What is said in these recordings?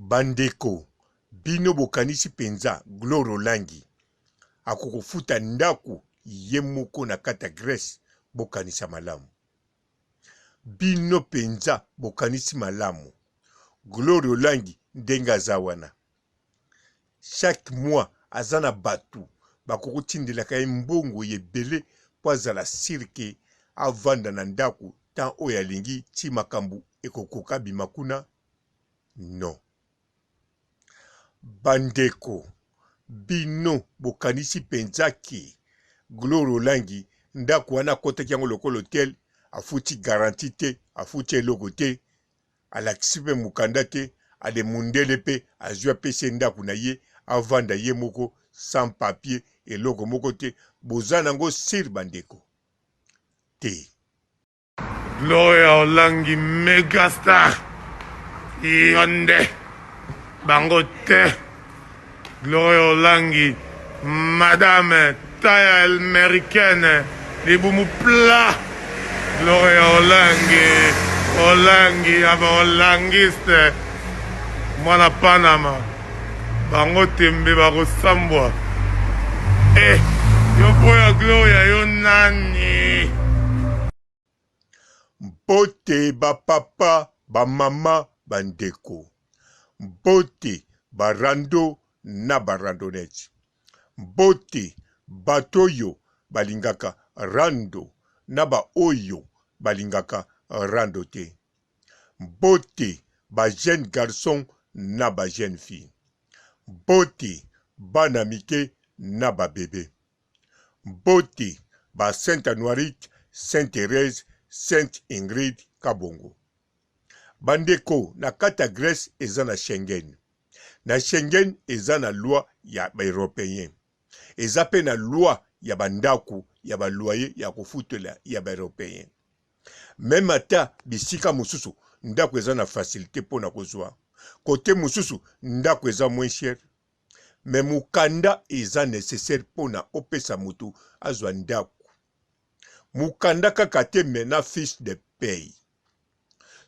Bandeko, bino bokanisi penza Gloire Olangi. Akokofuta ndaku yemoko na kata Grèce bokanisa malamu. Bino penza bokanisi malamu. Gloire Olangi ndenga zawana. Chaque mois azana batu bakoko tindelaka ye mbongo yebele po azala sirke avanda na ndaku tan oyo alingi ti makambo ekokoka bimakuna. Non. Bandeko, bino bokanisi penza ki Gloire Olangi ndaku wana kotaki yango lokolo tel afuti garanti te, afuti eloko te, alakisi pe mukanda te, ade mundele pe azwa pese ndaku na ye avanda ye moko sans papier eloko moko te, bozana ngo sir bandeko te. Gloire Olangi megastar Yonde Bangote Gloire Olangi Madame taille américaine les boumou plats Gloire Olangi aba Olangiste mwana Panama Bangote mbe bakosambwa yo boya Gloria yo nani Mbote ba papa, ba mama, bandeko. Mbote ba rando na ba randonnette. Mbote batoyo balingaka rando na ba oyo balingaka rando te. Mbote ba jeune garçon na ba jeune fille. Mbote bana mike na ba bébé. Mbote ba Sainte Anoirite, Sainte Thérèse, Sainte Ingrid Kabongo. Bandeko na kata Grèce eza na Schengen. Na Schengen eza na loi ya ba européen. Eza pe na loi ya bandaku ya ba loyer ya kofutela ya ba européen. Même ata bisika mususu ndako eza na facilité pona kozwa. Côté mususu ndako eza moins cher. Mais mukanda eza nécessaire pona opesa mutu azwa ndako. Mukanda kaka te mena fiche de paye.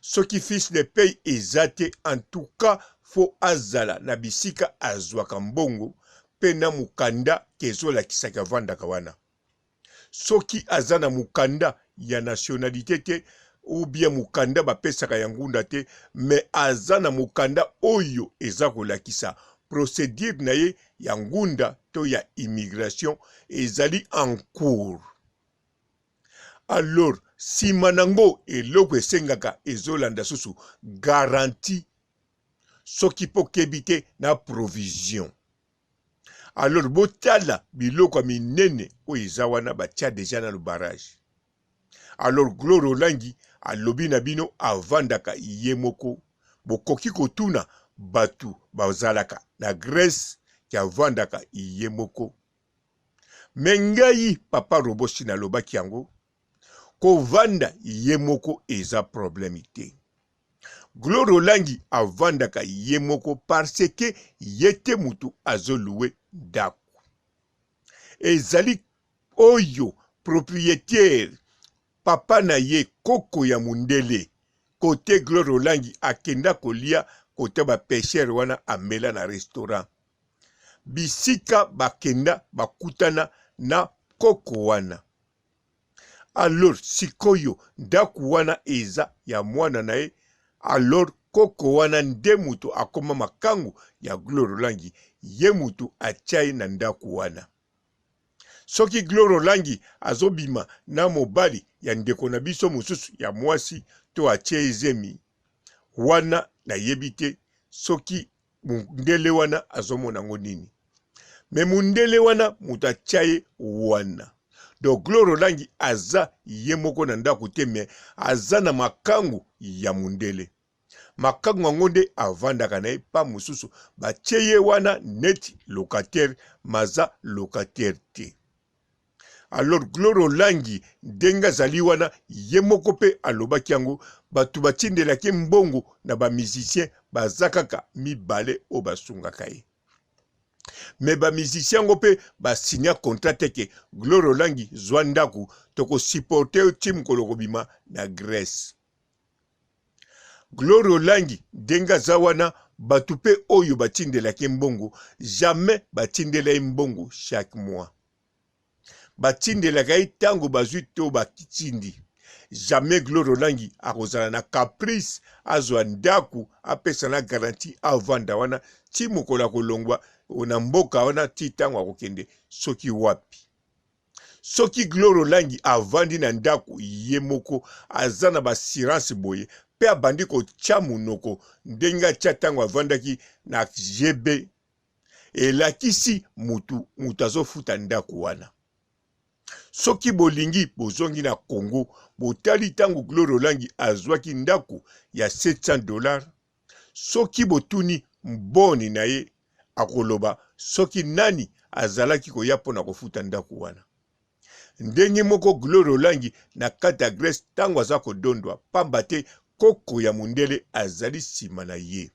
Ce qui fiche de paye ezate en tout cas fo azala na bisika azwa kambongo pena mukanda kezo la kisaka vanda kawana. Soki azana mukanda ya nationalité te ou bien mukanda ba pesaka yangunda te mais azana mukanda oyo ezako la kisa procédure na ye yangunda to ya immigration ezali en cours. Alors, si manango eloko esengaka ezolanda susu garantie soki po kebite na provision. Alors, botala biloko minene o ezawana batia deja na le barrage. Alors, Gloire Olangi alobi na bino avandaka yemoko bokoki kotuna batu bazalaka na Grèce ki avandaka yemoko. Mengai papa Robosi na lobaki yango kovanda yemoko eza problemite. Gloire Olangi avandaka yemoko parce que yete mutu azoluwe daku. Ezali oyo propriétaire papa na ye koko ya mundele kote Gloire Olangi akenda kolia kote ba pêcheur wana amela na restaurant. Bisika bakenda bakutana na koko wana. Alors sikoyo ndaku wana eza ya mwana na ye, alors koko wana nde mutu akoma makangu ya Gloire Olangi ye mutu achai na ndaku wana. Soki Gloire Olangi azobima na mobali ya ndeko na biso mususu ya mwasi to achai ezemi wana na yebite soki mundele wana azomona ngo nini. Me mundele wana mutu achai wana. Donc Gloire Olangi aza yemoko na ndaku te me aza na makangu ya mundele. Makangu angonde avandaka na ye pa mususu bacheye wana neti locataire maza locataire te. Alors Gloire Olangi denga zali wana yemoko pe alobaki yango batu batindelaki mbongo na ba musicien bazakaka mibale o basungaka ye. Mais ba musicien ngo pe ba signa contrat teke Gloire Olangi zwa ndaku toko supporter team kolokobima na Grèce. Gloire Olangi denga zawana Batu pe oyo batindelaki mbongo, jamais batindela mbongo chaque mois. Batindelaka tango bazwi to bakitindi. Jamais Gloire Olangi akozala na caprice azwa ndaku apesa na garantie avanda wana ti mokola kolongwa na mboka wana ti tango akokende soki wapi. Soki Gloire Olangi avandi na ndaku ye moko aza na bassurance boye pe abandi kotia munoko ndenge atia tango avandaki na GB elakisi mutu azofuta ndaku wana. Soki bolingi bozongi na Congo, botali tango Gloire Olangi azwaki ndaku ya $700. Soki botuni mboni na ye akoloba soki nani azalaki koya pona kofuta ndaku wana. Ndenge moko Gloire Olangi na kata Grèce tango aza kodondwa pamba te koko ya mundele azali sima na ye.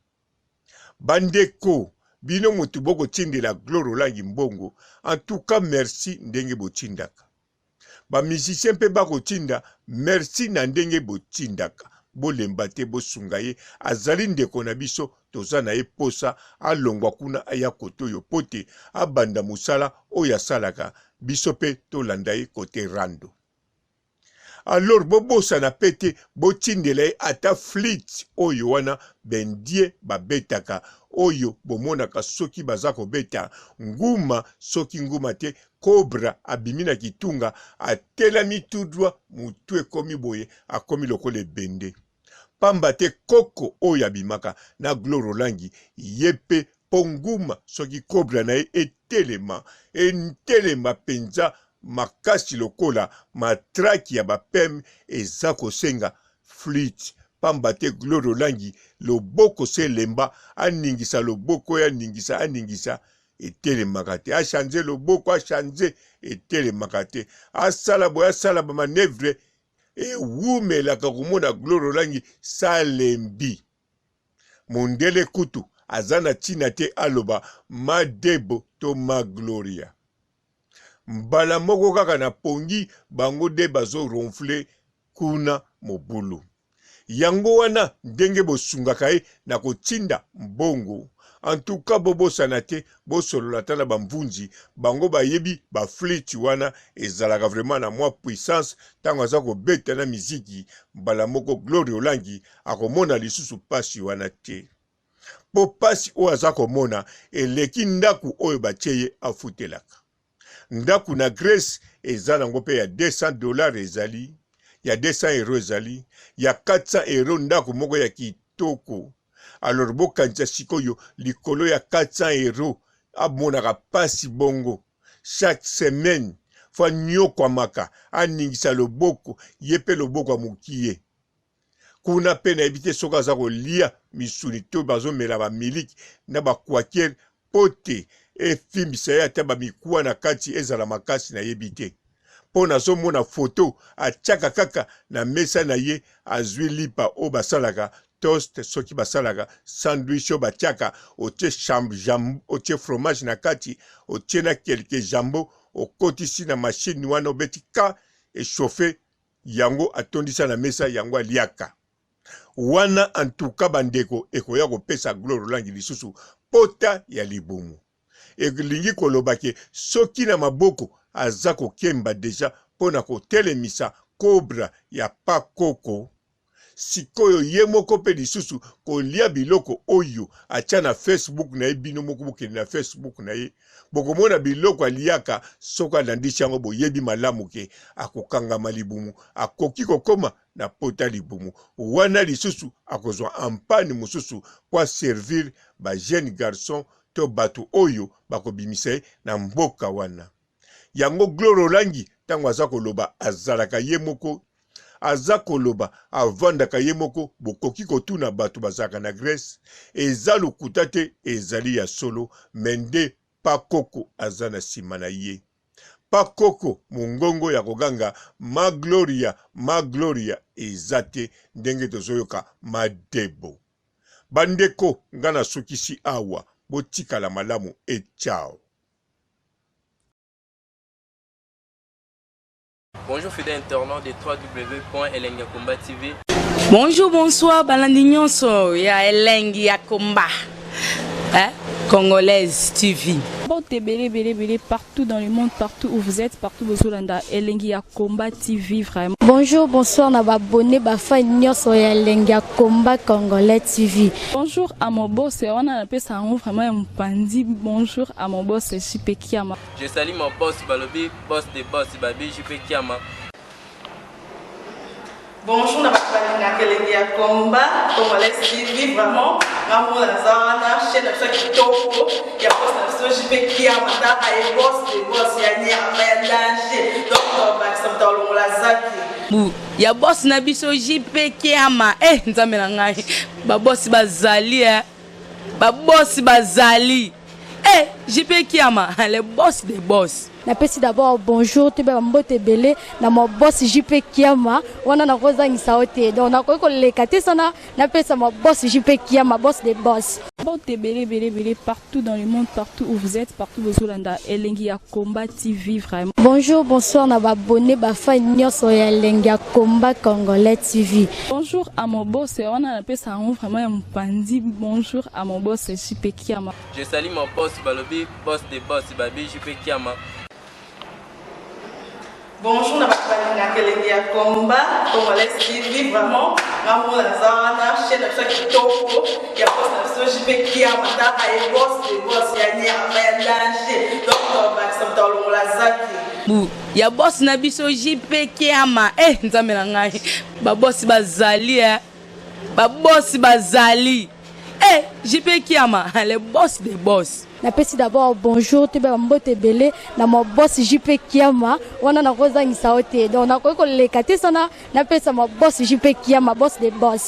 Bandeko bino mutu boko tindela Gloire Olangi mbongo, en tout cas merci ndenge botindaka. Ba musicien pe bako tinda merci na ndenge botindaka. Bolemba te bosunga ye azali ndeko na biso toza na ye posa alongwa kuna aya kotoyo pote abanda musala oya salaka biso pe tolanda ye kote rando. Alors bobosa na pete botindela ye ata fleet oyo wana bendie babetaka oyo bomonaka soki bazako beta nguma soki nguma te Cobra abimina kitunga atelami tudwa mutu ekomi boye akomi lokole bende. Pamba te koko oyo abimaka na Gloire Olangi yepe ponguma soki Cobra na ye etelema penza makasi lokola matraki ya bapem eza kosenga fleet. Pamba te Gloire Olangi loboko se lemba aningisa loboko ya aningisa etelemaka te. Achange loboko achange etelemaka te. Asala boya sala ba manevre ewumelaka komona Gloire Olangi salembi. Mondele kutu azana tina te aloba madebo to magloria. Mbala moko kaka na pongi bango de bazo ronfle kuna mobulu. Yango wana ndenge bosungaka ye na kotinda mbongo. En tout cas bobosa te bosolola tala bamvunzi bango bayebi ba fleet wana ezalaka vraiment na mwa puissance tango aza kobeta na miziki mbala moko Gloire Olangi akomona lisusu pasi wana te. Po pasi oyo aza komona eleki ndaku oyo batie ye afutelaka. Ndaku na Grèce eza nango pe ya $200 ezali, ya 200 euros ezali, ya 400 euros ndaku moko ya kitoko. Alors bokanisa sikoyo likolo ya 400 euros amonaka pasi bongo. Chaque semaine fa nyokwamaka aningisa loboko yepe loboko ya mokie. Kuna pe na ebite soka aza kolia misuni to bazomela bamiliki na bakwakiere pote efimbisa ye ata bamikuwa na kati ezala makasi na yebi te. Po nazomona foto atiaka kaka na mesa na ye azwi lipa o basalaka toast soki basalaka sandwich o batiaka otie otie fromage na kati otie na kelke jambo okotisi na machine wana obeti ka echauffe yango atondisa na mesa yango aliaka. Wana en tout cas bandeko ekoya kopesa Gloire Olangi lisusu pota ya libumu. Elingi kolobake soki na maboko aza kokemba deja pona kotelemisa Cobra ya pakoko. Sikoyo ye moko pe lisusu kolia biloko oyo atia na Facebook na ye bino moko bokende na Facebook na ye. Bokomona biloko aliaka soka landisi yango boyebi malamu ke akokangama libumu akoki kokoma na pota libumu. Wana lisusu akozwa ampani mususu kwa servir ba jeune garçon to batu oyo bakobimisa ye na mboka wana. Yango Gloire Olangi tango aza koloba azalaka ye moko aza koloba avandaka ye moko bokoki kotuna batu bazaka na Grèce eza lokuta te ezali ya solo mende pakoko aza na sima na ye. Pakoko mongongo ya koganga ma gloria eza te ndenge tozoyoka madebo. Bandeko ngana sukisi awa botikala malamu et ciao. Bonjour fidèles internautes de www.elengiakomba TV. Bonjour, bonsoir, balandi nyonso ya Elengi ya Komba. Hein? Congolaise TV. Bon, t'es belé partout dans le monde, partout où vous êtes, partout où vous êtes, Elengi ya Combat TV vraiment. Bonjour, bonsoir, na abonné bafa nyonso ya Elengi ya Combat Congolais TV. Bonjour à mon boss, on a appelé ça vraiment un pandi. Bonjour à mon boss, JP Kiama. Je salue mon boss Balobi, boss des boss Babi, JP Kiama. Bonjour, na Elengi ya Combat Congolais TV vraiment. Maman la zana, chaîne de kitoko, ya boss na JP Kiama, ta ay boss des boss ya ni ya danger. Donc ba samta longo la zaki. Ya boss na biso JP Kiama. Nzambe na ngai. Ba boss bazali Ba boss bazali. JP Kiama, le boss des boss. Napesi d'abord bonjour, tu peux mbote belé na mon boss JP Kiama, wana na kozangisa ote. Donc na ko lekate sana, napesa mon boss JP Kiama, boss des boss. Bon, t'es belé partout dans le monde, partout où vous êtes, partout où vous êtes, Elengi ya Combat TV vraiment. Bonjour, bonsoir, na abonné bafa nyonso ya Elengi ya Combat Congolais TV. Bonjour à mon boss, on a appelé ça vraiment un pandi. Bonjour à mon boss, JP Kiama. Je salue mon boss Balobi, boss des boss Babi, JP Kiama. Bonjour, na Elengi ya Combat Congolais TV vraiment. Maman la zana, chaîne de kitoko, ya boss na JP Kiama, ta ay boss des boss ya ni ya danger. Donc ba samta longo la zaki. Ya boss na biso JP Kiama. Nzambe na ngai. Ba boss bazali Ba boss bazali. JP Kiama, le boss des boss. Napesi d'abord bonjour, tu peux mbote belé na mon boss JP Kiama, wana na kozangisa ote. Donc na ko lekate sana, napesa mon boss JP Kiama, boss des boss.